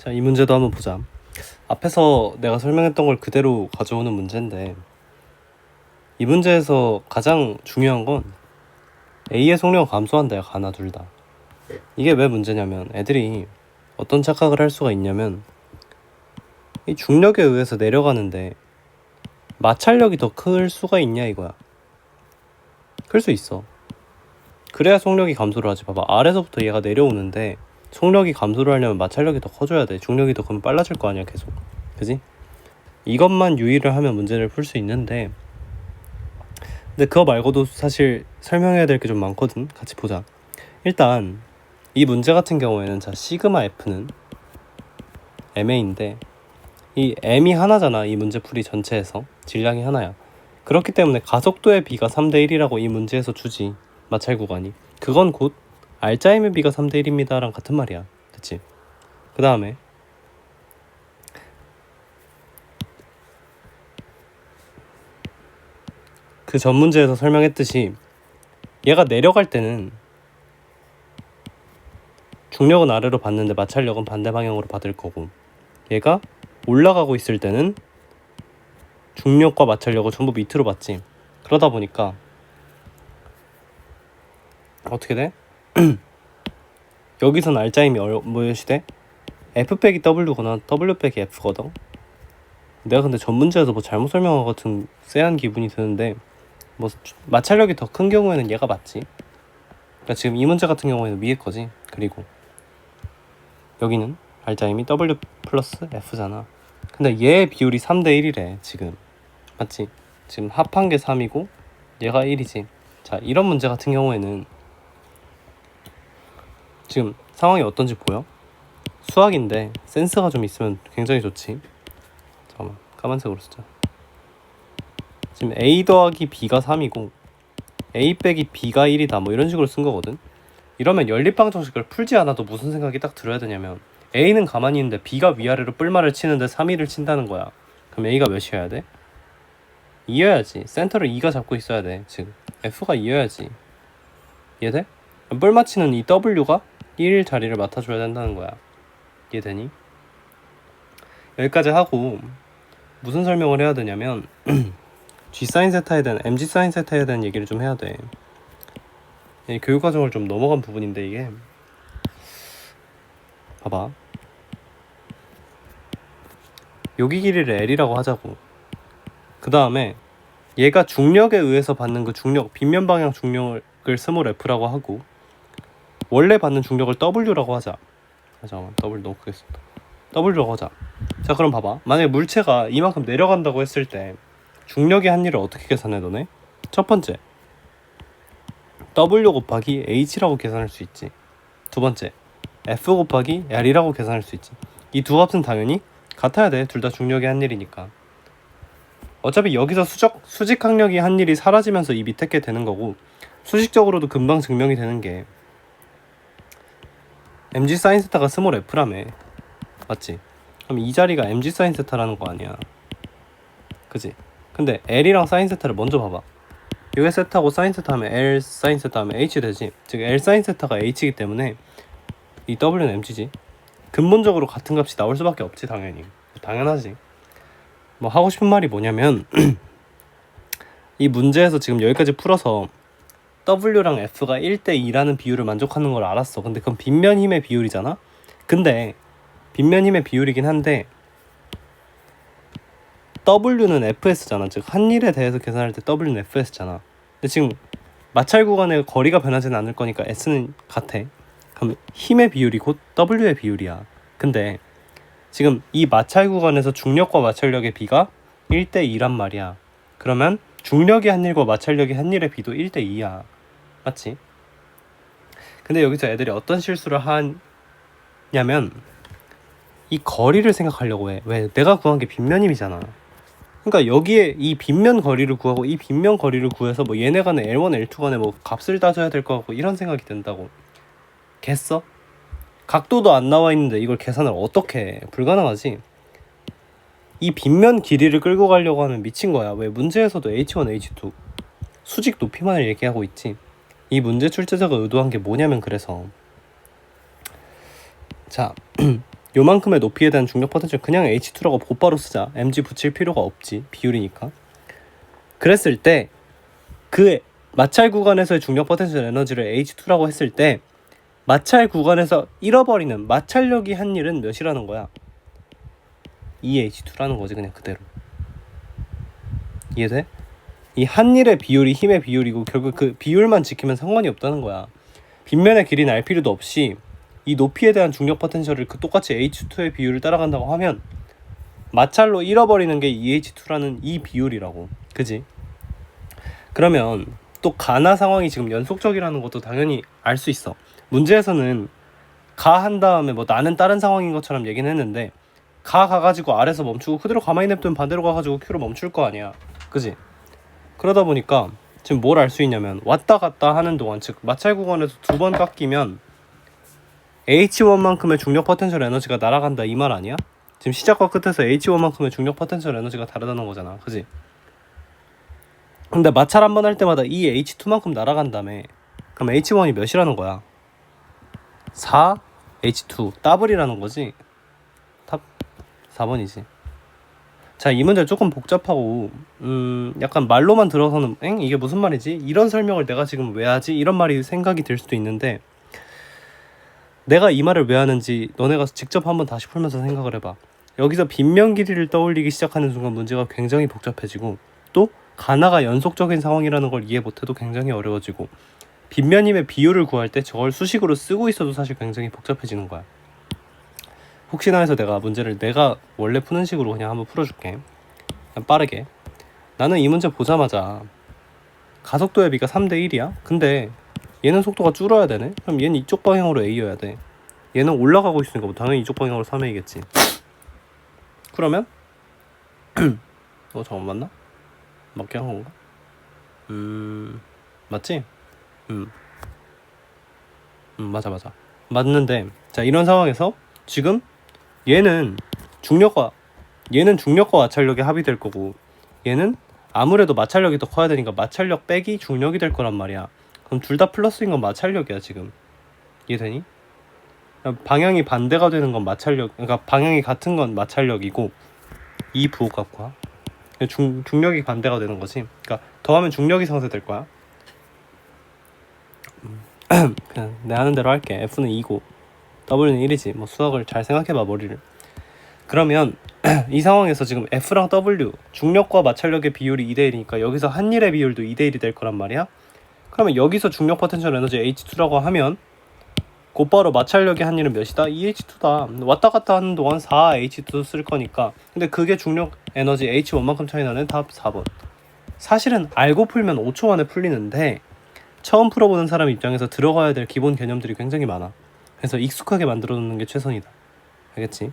자, 이 문제도 한번 보자. 앞에서 내가 설명했던 걸 그대로 가져오는 문제인데, 이 문제에서 가장 중요한 건 A의 속력을 감소한다야, 가나 둘 다. 이게 왜 문제냐면 애들이 어떤 착각을 할 수가 있냐면, 이 중력에 의해서 내려가는데 마찰력이 더 클 수가 있냐 이거야. 클 수 있어. 그래야 속력이 감소를 하지. 봐봐, 아래서부터 얘가 내려오는데 속력이 감소를 하려면 마찰력이 더 커져야 돼. 중력이 더 그러면 빨라질 거 아니야, 계속. 그지? 이것만 유의를 하면 문제를 풀 수 있는데, 근데 그거 말고도 사실 설명해야 될 게 좀 많거든. 같이 보자. 일단 이 문제 같은 경우에는, 자, 시그마 F는 MA인데 이 M이 하나잖아. 이 문제풀이 전체에서 질량이 하나야. 그렇기 때문에 가속도의 B가 3대 1이라고 이 문제에서 주지, 마찰 구간이. 그건 곧 알짜임의 B가 3대 1입니다 랑 같은 말이야. 됐지? 그 다음에 그 전 문제에서 설명했듯이 얘가 내려갈 때는 중력은 아래로 받는데 마찰력은 반대 방향으로 받을 거고, 얘가 올라가고 있을 때는 중력과 마찰력을 전부 밑으로 받지. 그러다 보니까 어떻게 돼? 여기선 알짜임이 뭐엇이 돼? F 빼기 W거나 W 빼기 F거든. 내가 근데 전 문제에서 뭐 잘못 설명한 것 같은 쎄한 기분이 드는데, 뭐 마찰력이 더 큰 경우에는 얘가 맞지. 그러니까 지금 이 문제 같은 경우에는 위에 거지. 그리고 여기는 알짜임이 W 플러스 F잖아. 근데 얘의 비율이 3대 1이래 지금. 맞지? 지금 합한 게 3이고 얘가 1이지. 자, 이런 문제 같은 경우에는 지금 상황이 어떤지 보여? 수학인데 센스가 좀 있으면 굉장히 좋지. 잠깐만, 까만색으로 쓰자. 지금 A 더하기 B가 3이고 A 빼기 B가 1이다 뭐 이런 식으로 쓴 거거든. 이러면 연립방정식을 풀지 않아도 무슨 생각이 딱 들어야 되냐면, A는 가만히 있는데 B가 위아래로 뿔말을 치는데 3, 2를 친다는 거야. 그럼 A가 몇이어야 돼? 2여야지. 센터를 2가 잡고 있어야 돼. 즉 F가 2여야지. 이해돼? 뿔 맞히는 이 W가 1 자리를 맡아줘야 된다는 거야. 이해되니? 여기까지 하고 무슨 설명을 해야 되냐면 G 사인 세타에 대한 MG 사인 세타에 대한 얘기를 좀 해야 돼. 이 교육과정을 좀 넘어간 부분인데, 이게 봐봐, 여기 길이를 L이라고 하자고. 그 다음에 얘가 중력에 의해서 받는 그 중력, 빗면 방향 중력을 스몰 f라고 하고, 원래 받는 중력을 W라고 하자. 잠깐만, W 너무 크게 썼다. W라고 하자. 자, 그럼 봐봐, 만약에 물체가 이만큼 내려간다고 했을 때 중력의 한일을 어떻게 계산해 너네? 첫 번째, W 곱하기 H라고 계산할 수 있지. 두 번째, F 곱하기 L이라고 계산할 수 있지. 이 두 값은 당연히 같아야 돼. 둘 다 중력의 한일이니까. 어차피 여기서 수직 항력이 한일이 사라지면서 이 밑에 게 되는 거고, 수식적으로도 금방 증명이 되는 게 mg 사인 세타가 스몰 f라며. 맞지? 그럼 이 자리가 mg 사인 세타라는 거 아니야. 그지? 근데 L이랑 사인 세타를 먼저 봐봐. 여기 세타고 사인 세타 하면 L 사인 세타 하면 H 되지. 즉 L 사인 세타가 H이기 때문에 이 W는 mg지. 근본적으로 같은 값이 나올 수밖에 없지, 당연히. 당연하지. 뭐 하고 싶은 말이 뭐냐면 이 문제에서 지금 여기까지 풀어서 W랑 F가 1대2라는 비율을 만족하는 걸 알았어. 근데 그건 빗면 힘의 비율이잖아. 근데 빗면 힘의 비율이긴 한데 W는 FS잖아. 즉 한일에 대해서 계산할 때 W는 FS잖아. 근데 지금 마찰 구간의 거리가 변하지는 않을 거니까 S는 같아. 그럼 힘의 비율이 곧 W의 비율이야. 근데 지금 이 마찰 구간에서 중력과 마찰력의 비가 1대2란 말이야. 그러면 중력의 한일과 마찰력의 한일의 비도 1대2야. 맞지? 근데 여기서 애들이 어떤 실수를 하냐면 이 거리를 생각하려고 해. 왜? 내가 구한 게 빗면임이잖아. 그러니까 여기에 이 빗면 거리를 구하고 이 빗면 거리를 구해서 뭐 얘네 간에 L1, L2 간에 뭐 값을 따져야 될 것 같고 이런 생각이 든다고. 겠어? 각도도 안 나와 있는데 이걸 계산을 어떻게 해? 불가능하지. 이 빗면 길이를 끌고 가려고 하면 미친 거야. 왜? 문제에서도 H1, H2 수직 높이만을 얘기하고 있지. 이 문제 출제자가 의도한 게 뭐냐면, 그래서 자 요만큼의 높이에 대한 중력 포텐셜 그냥 H2라고 곧바로 쓰자. mg 붙일 필요가 없지. 비율이니까. 그랬을 때 그 마찰 구간에서의 중력 포텐셜 에너지를 H2라고 했을 때 마찰 구간에서 잃어버리는 마찰력이 한 일은 몇이라는 거야? EH2라는 거지 그냥 그대로. 이해돼? 이 한 일의 비율이 힘의 비율이고 결국 그 비율만 지키면 상관이 없다는 거야. 빗면의 길이는 알 필요도 없이 이 높이에 대한 중력 포텐셜을 그 똑같이 H2의 비율을 따라간다고 하면 마찰로 잃어버리는 게 EH2라는 이 비율이라고. 그지? 그러면 또 가나 상황이 지금 연속적이라는 것도 당연히 알 수 있어. 문제에서는 가 한 다음에 뭐 나는 다른 상황인 것처럼 얘기는 했는데 가가지고 아래서 멈추고 그대로 가만히 냅두면 반대로 가가지고 Q로 멈출 거 아니야. 그지? 그러다 보니까 지금 뭘 알 수 있냐면 왔다 갔다 하는 동안 즉 마찰 구간에서 2번 깎이면 H1만큼의 중력 포텐셜 에너지가 날아간다 이 말 아니야? 지금 시작과 끝에서 H1만큼의 중력 포텐셜 에너지가 다르다는 거잖아. 그지? 근데 마찰 한 번 할 때마다 이 H2만큼 날아간다며. 그럼 H1이 몇이라는 거야? 4 H2 더블이라는 거지. 답 4번이지. 자, 이 문제 조금 복잡하고 약간 말로만 들어서는 이게 무슨 말이지? 이런 설명을 내가 지금 왜 하지? 이런 말이 생각이 들 수도 있는데 내가 이 말을 왜 하는지 너네가 직접 한번 다시 풀면서 생각을 해봐. 여기서 빗면 길이를 떠올리기 시작하는 순간 문제가 굉장히 복잡해지고 또 가나가 연속적인 상황이라는 걸 이해 못해도 굉장히 어려워지고 빗면임의 비율을 구할 때 저걸 수식으로 쓰고 있어도 사실 굉장히 복잡해지는 거야. 혹시나 해서 내가 문제를 내가 원래 푸는 식으로 그냥 한번 풀어줄게. 그냥 빠르게. 나는 이 문제 보자마자 가속도의 비가 3대 1이야? 근데 얘는 속도가 줄어야 되네? 그럼 얘는 이쪽 방향으로 A여야 돼. 얘는 올라가고 있으니까 뭐 당연히 이쪽 방향으로 3A겠지. 그러면 잠깐 맞나? 맞게 한 건가? 맞지? 맞아 맞는데 자 이런 상황에서 지금 얘는 중력과 마찰력이 합의될 거고 얘는 아무래도 마찰력이 더 커야 되니까 마찰력 빼기 중력이 될 거란 말이야. 그럼 둘 다 플러스인 건 마찰력이야 지금. 이해되니? 방향이 반대가 되는 건 마찰력, 그러니까 방향이 같은 건 마찰력이고 이 부호값과 중력이 반대가 되는 거지. 그러니까 더하면 중력이 상쇄될 거야. 그냥 내 하는 대로 할게. F는 2고 W는 1이지. 뭐 수학을 잘 생각해봐 머리를. 그러면 이 상황에서 지금 F랑 W 중력과 마찰력의 비율이 2대1이니까 여기서 한 일의 비율도 2대1이 될 거란 말이야. 그러면 여기서 중력 포텐셜 에너지 H2라고 하면 곧바로 마찰력의 한 일은 몇이다? 2H2다. 왔다 갔다 하는 동안 4H2 쓸 거니까. 근데 그게 중력 에너지 H1만큼 차이 나는 답 4번. 사실은 알고 풀면 5초 만에 풀리는데 처음 풀어보는 사람 입장에서 들어가야 될 기본 개념들이 굉장히 많아. 그래서 익숙하게 만들어 놓는 게 최선이다. 알겠지?